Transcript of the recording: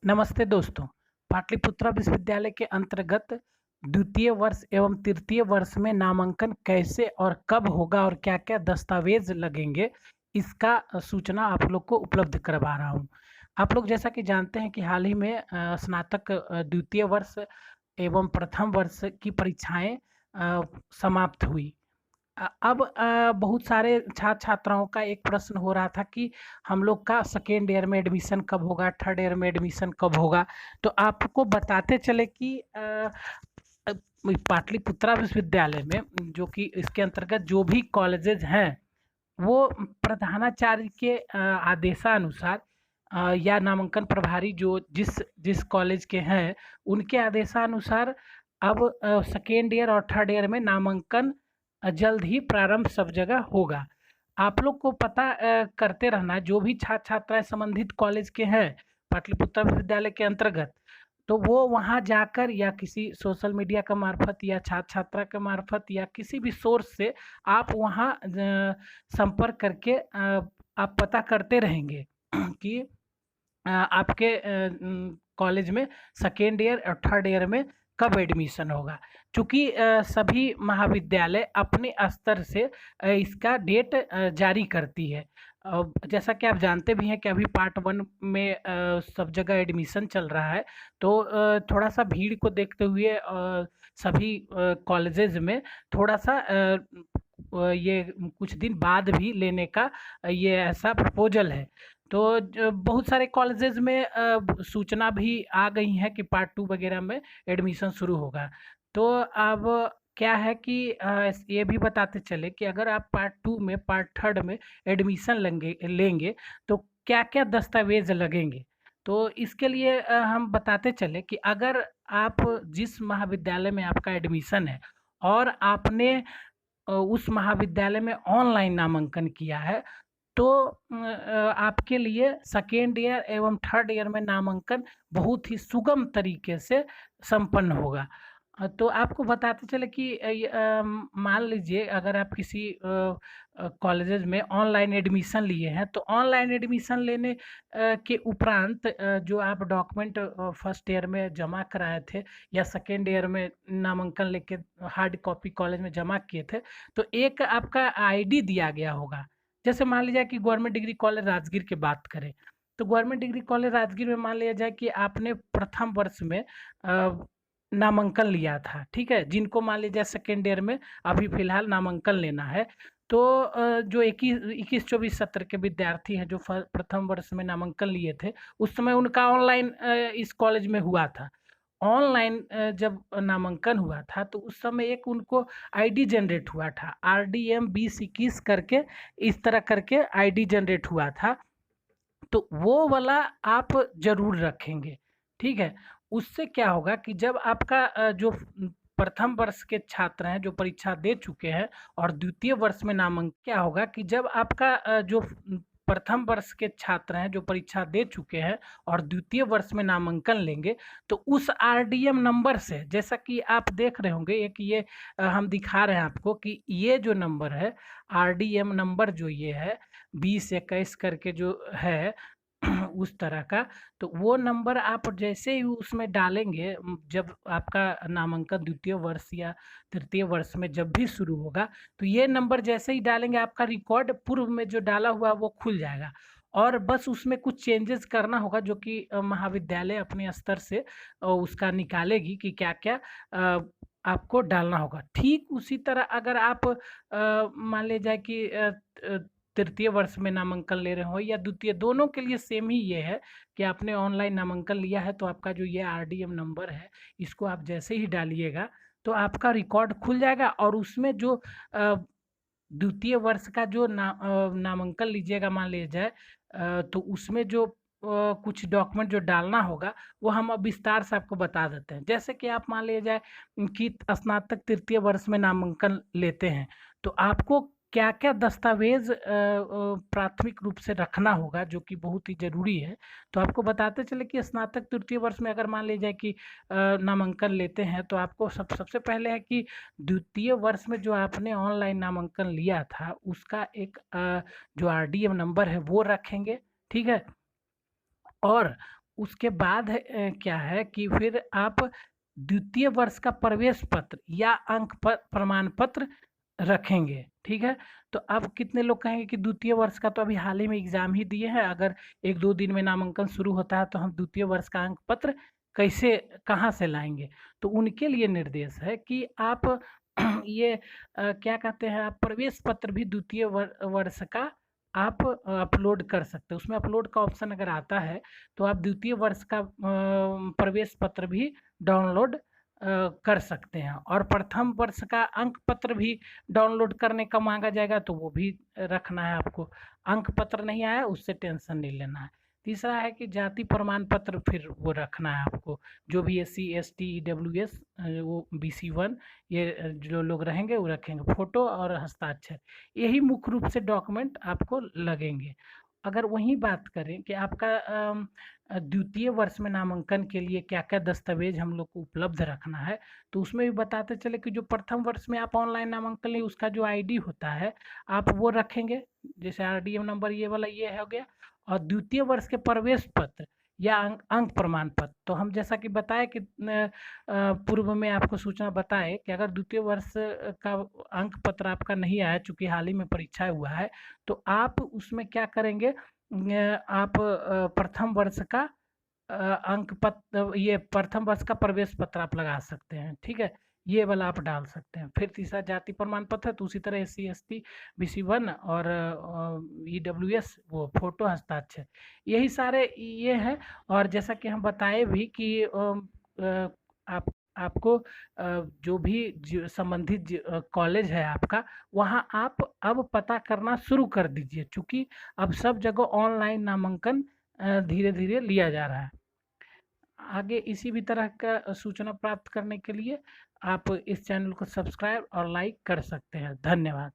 नमस्ते दोस्तों। पाटलिपुत्रा विश्वविद्यालय के अंतर्गत द्वितीय वर्ष एवं तृतीय वर्ष में नामांकन कैसे और कब होगा और क्या-क्या दस्तावेज लगेंगे, इसका सूचना आप लोग को उपलब्ध करवा रहा हूँ। आप लोग जैसा कि जानते हैं कि हाल ही में स्नातक द्वितीय वर्ष एवं प्रथम वर्ष की परीक्षाएँ समाप्त हुई। अब बहुत सारे छात्र-छात्राओं का एक प्रश्न हो रहा था कि हम लोग का सेकेंड ईयर में एडमिशन कब होगा, थर्ड ईयर में एडमिशन कब होगा? तो आपको बताते चले कि अ, पाटलिपुत्रा विश्वविद्यालय में जो कि इसके अंतर्गत जो भी कॉलेजेस हैं, वो प्रधानाचार्य के आदेशानुसार या नामांकन प्रभारी जो जिस जिस कॉलेज के हैं, उनके आदेशानुसार अब सेकेंड ईयर और थर्ड ईयर में नामांकन जल्द ही प्रारंभ सब जगह होगा। आप लोग को पता करते रहना जो भी छात्र-छात्राएँ संबंधित कॉलेज के हैं, पाटलिपुत्रा विश्वविद्यालय के अंतर्गत, तो वो वहाँ जाकर या किसी सोशल मीडिया के मार्फ़त या छात्र-छात्रा के मार्फ़त या किसी भी सोर्स से आप वहाँ संपर्क करके आप पता करते रहेंगे कि आपके कॉलेज में सेकेंड ईयर और थर्ड ईयर में कब एडमिशन होगा। चूँकि सभी महाविद्यालय अपने स्तर से इसका डेट जारी करती है। जैसा कि आप जानते भी हैं कि अभी पार्ट 1 में सब जगह एडमिशन चल रहा है, तो थोड़ा-सा भीड़ को देखते हुए सभी कॉलेजेज़ में थोड़ा-सा ये कुछ दिन बाद भी लेने का ये ऐसा प्रपोज़ल है। तो बहुत सारे कॉलेजेज़ में सूचना भी आ गई है कि पार्ट 2 वगैरह में एडमिशन शुरू होगा। तो अब क्या है कि ये भी बताते चले कि अगर आप पार्ट 2 में, पार्ट 3 में एडमिशन लेंगे तो क्या-क्या दस्तावेज़ लगेंगे? तो इसके लिए हम बताते चले कि अगर आप जिस महाविद्यालय में आपका एडमिशन है और आपने उस महाविद्यालय में ऑनलाइन नामांकन किया है, तो आपके लिए सेकेंड ईयर एवं थर्ड ईयर में नामांकन बहुत ही सुगम तरीके से संपन्न होगा। तो आपको बताते चले कि मान लीजिए अगर आप किसी कॉलेजेस में ऑनलाइन एडमिशन लिए हैं, तो ऑनलाइन एडमिशन लेने के उपरांत जो आप डॉक्यूमेंट फर्स्ट ईयर में जमा कराए थे या सेकेंड ईयर में नामांकन लेके हार्ड कॉपी कॉलेज में जमा किए थे, तो एक आपका आईडी दिया गया होगा। जैसे मान लीजिए कि गवर्नमेंट डिग्री कॉलेज राजगीर की बात करें, तो गवर्नमेंट डिग्री कॉलेज राजगीर में मान लिया जाए कि आपने प्रथम वर्ष में नामांकन लिया था, ठीक है? जिनको मान लीजिए सेकेंड ईयर में अभी फ़िलहाल नामांकन लेना है, तो जो 21-24 सत्र के विद्यार्थी हैं जो प्रथम वर्ष में नामांकन लिए थे, उस समय उनका ऑनलाइन इस कॉलेज में हुआ था। ऑनलाइन जब नामांकन हुआ था तो उस समय एक उनको आईडी जनरेट हुआ था, आरडीएम 2021 करके इस तरह करके आईडी जनरेट हुआ था, तो वो वाला आप ज़रूर रखेंगे, ठीक है? उससे क्या होगा कि जब आपका जो प्रथम वर्ष के छात्र हैं जो परीक्षा दे चुके हैं और द्वितीय वर्ष में क्या होगा कि जब आपका जो प्रथम वर्ष के छात्र हैं जो परीक्षा दे चुके हैं और द्वितीय वर्ष में नामांकन लेंगे, तो उस आरडीएम नंबर से जैसा कि आप देख रहे होंगे एक ये हम दिखा रहे हैं आपको कि ये जो नंबर है, आरडीएम नंबर जो ये है 2021 करके जो है उस तरह का, तो वो नंबर आप जैसे ही उसमें डालेंगे जब आपका नामांकन द्वितीय वर्ष या तृतीय वर्ष में जब भी शुरू होगा, तो ये नंबर जैसे ही डालेंगे आपका रिकॉर्ड पूर्व में जो डाला हुआ है वो खुल जाएगा। और बस उसमें कुछ चेंजेस करना होगा जो कि महाविद्यालय अपने स्तर से उसका निकालेगी कि क्या-क्या आपको डालना होगा। ठीक उसी तरह अगर आप मान लिया जाए कि तृतीय वर्ष में नामांकन ले रहे हो या द्वितीय, दोनों के लिए सेम ही ये है कि आपने ऑनलाइन नामांकन लिया है तो आपका जो ये आरडीएम नंबर है, इसको आप जैसे ही डालिएगा तो आपका रिकॉर्ड खुल जाएगा और उसमें जो द्वितीय वर्ष का जो नामांकन लीजिएगा मान लिया जाए, तो उसमें जो कुछ डॉक्यूमेंट जो डालना होगा वो हम अब विस्तार से आपको बता देते हैं। जैसे कि आप मान लिया जाए कि स्नातक तृतीय वर्ष में नामांकन लेते हैं, तो आपको क्या-क्या दस्तावेज़ प्राथमिक रूप से रखना होगा जो कि बहुत ही ज़रूरी है। तो आपको बताते चले कि स्नातक तृतीय वर्ष में अगर मान लिया जाए कि नामांकन लेते हैं तो आपको सबसे पहले है कि द्वितीय वर्ष में जो आपने ऑनलाइन नामांकन लिया था उसका एक जो आरडीएम नंबर है वो रखेंगे, ठीक है? और उसके बाद क्या है कि फिर आप द्वितीय वर्ष का प्रवेश पत्र या अंक प्रमाण पत्र रखेंगे। ठीक है, तो अब कितने लोग कहेंगे कि द्वितीय वर्ष का तो अभी हाल ही में एग्जाम ही दिए हैं, अगर 1-2 दिन में नामांकन शुरू होता है तो हम द्वितीय वर्ष का अंक पत्र कैसे कहाँ से लाएंगे? तो उनके लिए निर्देश है कि आप ये क्या कहते हैं, आप प्रवेश पत्र भी द्वितीय वर्ष का आप अपलोड कर सकते हैं। उसमें अपलोड का ऑप्शन अगर आता है तो आप द्वितीय वर्ष का प्रवेश पत्र भी डाउनलोड कर सकते हैं, और प्रथम वर्ष का अंक पत्र भी डाउनलोड करने का मांगा जाएगा तो वो भी रखना है आपको। अंक पत्र नहीं आया उससे टेंशन नहीं लेना है। तीसरा है कि जाति प्रमाण पत्र फिर वो रखना है आपको, जो भी SC ST EWS वो BC1 ये जो लोग रहेंगे वो रखेंगे, फोटो और हस्ताक्षर, यही मुख्य रूप से डॉक्यूमेंट आपको लगेंगे। अगर वहीं बात करें कि आपका द्वितीय वर्ष में नामांकन के लिए क्या क्या दस्तावेज हम लोग को उपलब्ध रखना है, तो उसमें भी बताते चले कि जो प्रथम वर्ष में आप ऑनलाइन नामांकन लिए उसका जो ID होता है आप वो रखेंगे, जैसे RDM नंबर ये वाला ये हो गया, और द्वितीय वर्ष के प्रवेश पत्र या अंक प्रमाण पत्र, तो हम जैसा कि बताए कि पूर्व में आपको सूचना बताए कि अगर द्वितीय वर्ष का अंक पत्र आपका नहीं आया, चूंकि हाल ही में परीक्षा हुआ है, तो आप उसमें क्या करेंगे, आप प्रथम वर्ष का अंक पत्र, ये प्रथम वर्ष का प्रवेश पत्र आप लगा सकते हैं। ठीक है, ये वाला आप डाल सकते हैं। फिर तीसरा जाति प्रमाण पत्र है, तो उसी तरह SC ST BC1 और EWS वो फोटो हस्ताक्षर, यही सारे ये है। और जैसा कि हम बताए भी कि आप आपको जो भी संबंधित कॉलेज है आपका, वहाँ आप अब पता करना शुरू कर दीजिए, चूँकि अब सब जगह ऑनलाइन नामांकन धीरे-धीरे लिया जा रहा है। आगे इसी भी तरह का सूचना प्राप्त करने के लिए आप इस चैनल को सब्सक्राइब और लाइक कर सकते हैं। धन्यवाद।